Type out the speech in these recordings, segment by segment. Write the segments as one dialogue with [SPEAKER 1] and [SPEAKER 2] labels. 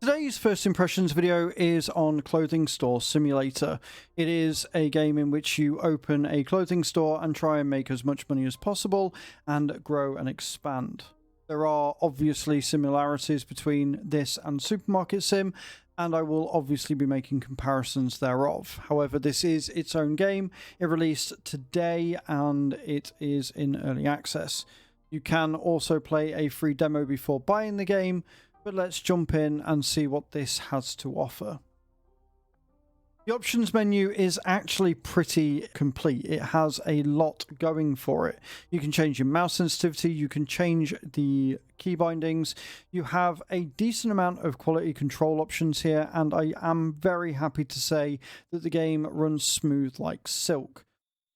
[SPEAKER 1] Today's first impressions video is on Clothing Store Simulator. It is a game in which you open a clothing store and try and make as much money as possible and grow and expand. There are obviously similarities between this and Supermarket Sim, and I will obviously be making comparisons thereof. However, this is its own game. It released today and it is in early access. You can also play a free demo before buying the game, but let's jump in and see what this has to offer. The options menu is actually pretty complete. It has a lot going for it. You can change your mouse sensitivity, you can change the key bindings, you have a decent amount of quality control options here, and I am very happy to say that the game runs smooth like silk.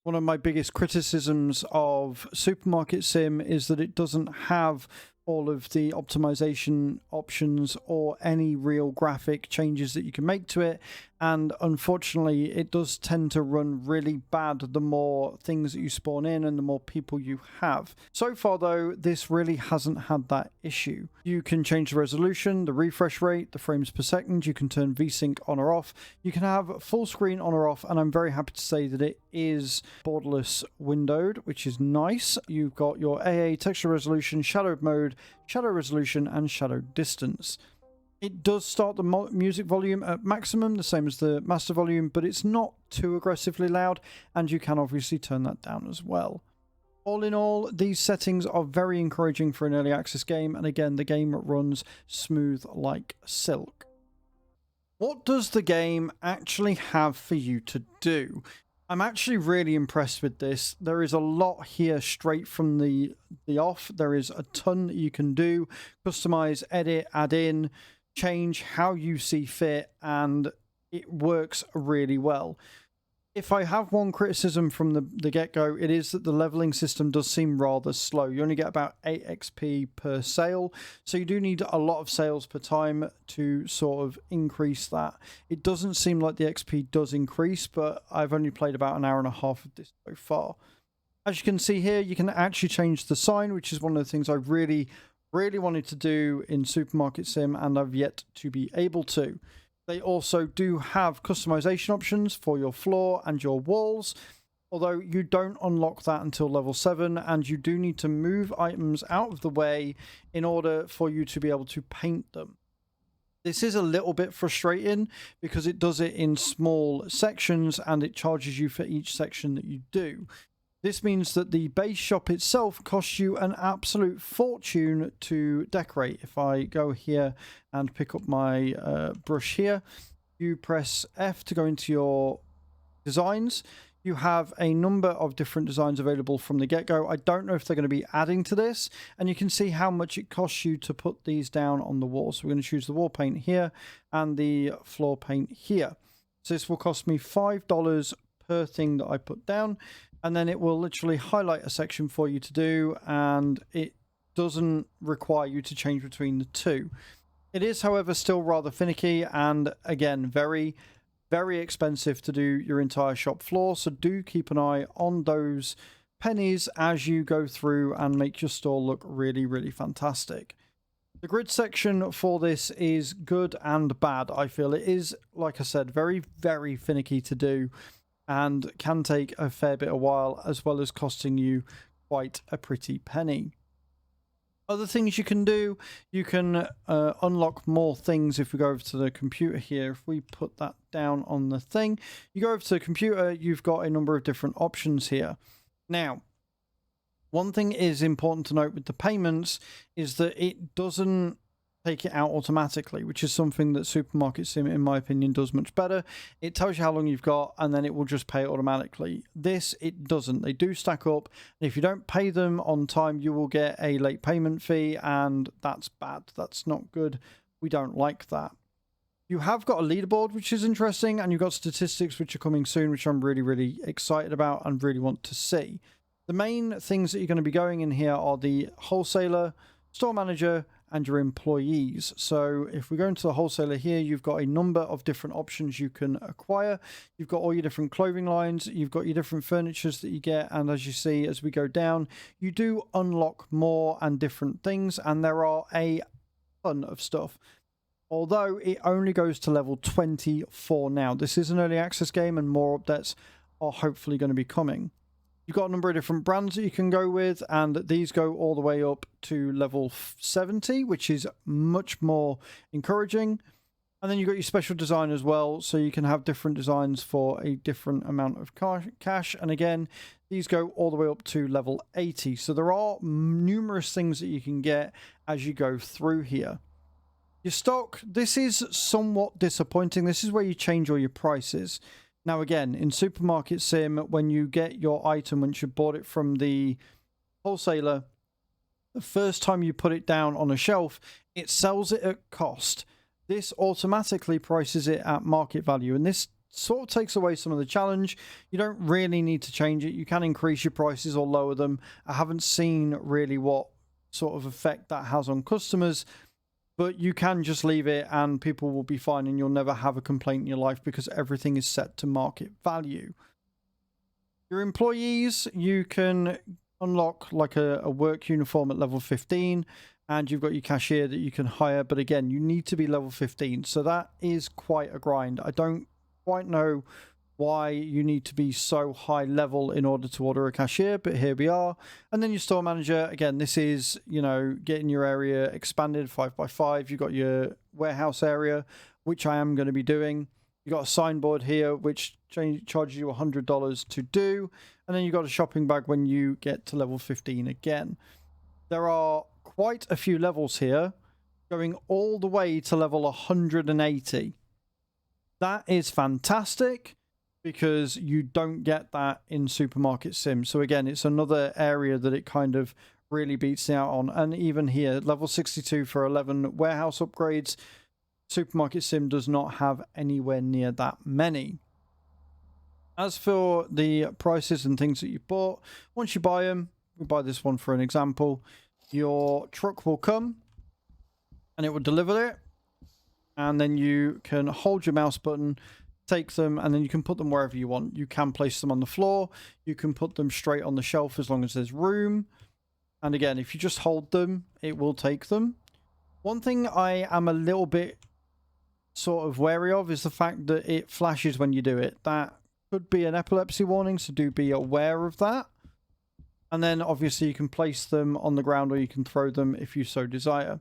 [SPEAKER 1] One of my biggest criticisms of Supermarket Sim is that it doesn't have all of the optimization options or any real graphic changes that you can make to it, and unfortunately it does tend to run really bad the more things that you spawn in and the more people you have. So far though, this really hasn't had that issue. You can change the resolution, the refresh rate, the frames per second, you can turn VSync on or off, you can have full screen on or off, and I'm very happy to say that it is borderless windowed, which is nice. You've got your AA, texture resolution, shadow mode, shadow resolution, and shadow distance. It does start the music volume at maximum, the same as the master volume, but it's not too aggressively loud, and you can obviously turn that down as well. All in all, these settings are very encouraging for an early access game, and again, the game runs smooth like silk. What does the game actually have for you to do? I'm actually really impressed with this. There is a lot here straight from the off. There is a ton that you can do, customize, edit, add in, change how you see fit, and it works really well. If I have one criticism from the get-go, it is that the leveling system does seem rather slow. You only get about 8 XP per sale, so you do need a lot of sales per time to sort of increase that. It doesn't seem like the XP does increase, but I've only played about an hour and a half of this so far. As you can see here, you can actually change the sign, which is one of the things I really wanted to do in Supermarket Sim, and I've yet to be able to. They also do have customization options for your floor and your walls, although you don't unlock that until level 7, and you do need to move items out of the way in order for you to be able to paint them. This is a little bit frustrating because it does it in small sections and it charges you for each section that you do. This means that the base shop itself costs you an absolute fortune to decorate. If I go here and pick up my brush here, you press F to go into your designs. You have a number of different designs available from the get-go. I don't know if they're going to be adding to this, and you can see how much it costs you to put these down on the wall. So we're going to choose the wall paint here and the floor paint here. So this will cost me $5 per thing that I put down, and then it will literally highlight a section for you to do, and it doesn't require you to change between the two. It is, however, still rather finicky, and again, very expensive to do your entire shop floor, so do keep an eye on those pennies as you go through and make your store look really fantastic. The grid section for this is good and bad. I feel it is, like I said, very finicky to do, and can take a fair bit of while, as well as costing you quite a pretty penny. Other things you can do, you can unlock more things. If we go over to the computer here, if we put that down on the thing, you go over to the computer, you've got a number of different options here. Now, one thing is important to note with the payments is that it doesn't take it out automatically, which is something that Supermarket Sim, in my opinion, does much better. It tells you how long you've got, and then it will just pay it automatically. This, it doesn't. They do stack up, and if you don't pay them on time, you will get a late payment fee, and that's bad. That's not good. We don't like that. You have got a leaderboard, which is interesting, and you've got statistics which are coming soon, which I'm really excited about and really want to see. The main things that you're going to be going in here are the wholesaler, store manager, and your employees. So if we go into the wholesaler here, you've got a number of different options you can acquire. You've got all your different clothing lines, you've got your different furnitures that you get, and as you see, as we go down, you do unlock more and different things, and there are a ton of stuff. although it only goes to level 24 now. This is an early access game and more updates are hopefully going to be coming. You've got a number of different brands that you can go with, and these go all the way up to level 70, which is much more encouraging. And then you've got your special design as well, so you can have different designs for a different amount of cash. And again, these go all the way up to level 80. So there are numerous things that you can get as you go through here. Your stock, this is somewhat disappointing. This is where you change all your prices. Now again, in Supermarket Sim, when you get your item, once you bought it from the wholesaler, the first time you put it down on a shelf, it sells it at cost. This automatically prices it at market value, and this sort of takes away some of the challenge. You don't really need to change it. You can increase your prices or lower them. I haven't seen really what sort of effect that has on customers, but you can just leave it and people will be fine and you'll never have a complaint in your life because everything is set to market value. Your employees, you can unlock like a work uniform at level 15, and you've got your cashier that you can hire, but again, you need to be level 15, so that is quite a grind. I don't quite know why you need to be so high level in order to order a cashier, but here we are. And then your store manager, again, this is, you know, getting your area expanded 5x5. You've got your warehouse area, which I am going to be doing. You've got a signboard here, which charges you $100 to do. And then you've got a shopping bag when you get to level 15 again. There are quite a few levels here, going all the way to level 180. That is fantastic, because you don't get that in Supermarket Sim. So again, it's another area that it kind of really beats out on. And even here, level 62 for 11 warehouse upgrades, Supermarket Sim does not have anywhere near that many. As for the prices and things that you bought, once you buy them, we buy this one for an example, your truck will come and it will deliver it. And then you can hold your mouse button, take them, and then you can put them wherever you want. You can place them on the floor. You can put them straight on the shelf as long as there's room. And again, if you just hold them, it will take them. One thing I am a little bit sort of wary of is the fact that it flashes when you do it. That could be an epilepsy warning, so do be aware of that. And then obviously you can place them on the ground or you can throw them if you so desire.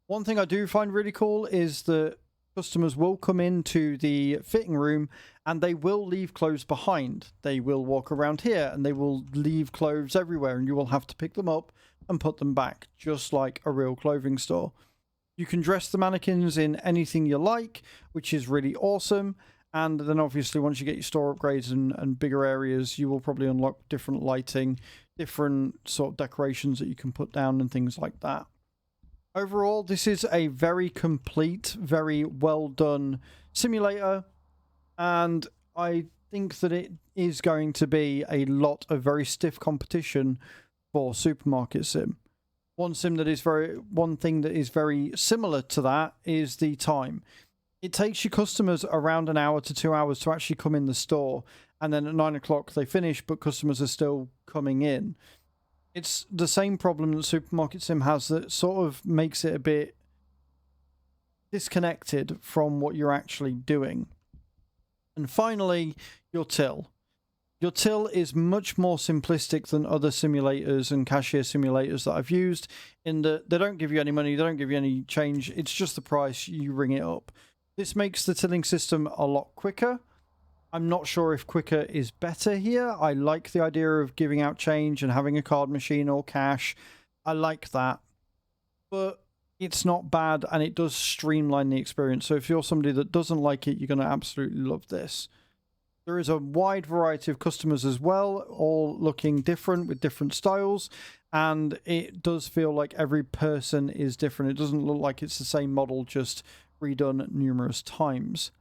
[SPEAKER 1] One thing I do find really cool is that customers will come into the fitting room and they will leave clothes behind. They will walk around here and they will leave clothes everywhere, and you will have to pick them up and put them back, just like a real clothing store. You can dress the mannequins in anything you like, which is really awesome. And then obviously once you get your store upgrades and bigger areas, you will probably unlock different lighting, different sort of decorations that you can put down and things like that. Overall, this is a very complete, very well done simulator, and I think that it is going to be a lot of very stiff competition for Supermarket Sim. One thing that is very similar to that is the time. It takes your customers around an hour to 2 hours to actually come in the store, and then at 9 o'clock they finish, but customers are still coming in. It's the same problem that Supermarket Sim has, that sort of makes it a bit disconnected from what you're actually doing. And finally, your till. Your till is much more simplistic than other simulators and cashier simulators that I've used, in that they don't give you any money, they don't give you any change, it's just the price, you ring it up. This makes the tilling system a lot quicker. I'm not sure if quicker is better here. I like the idea of giving out change and having a card machine or cash. I like that. But it's not bad, and it does streamline the experience. So if you're somebody that doesn't like it, you're going to absolutely love this. There is a wide variety of customers as well, all looking different with different styles. And it does feel like every person is different. It doesn't look like it's the same model, just redone numerous times.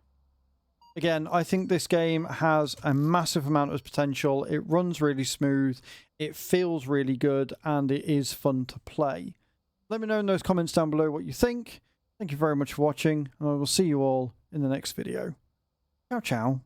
[SPEAKER 1] Again, I think this game has a massive amount of potential. It runs really smooth, it feels really good, and it is fun to play. Let me know in those comments down below what you think. Thank you very much for watching, and I will see you all in the next video. Ciao, ciao.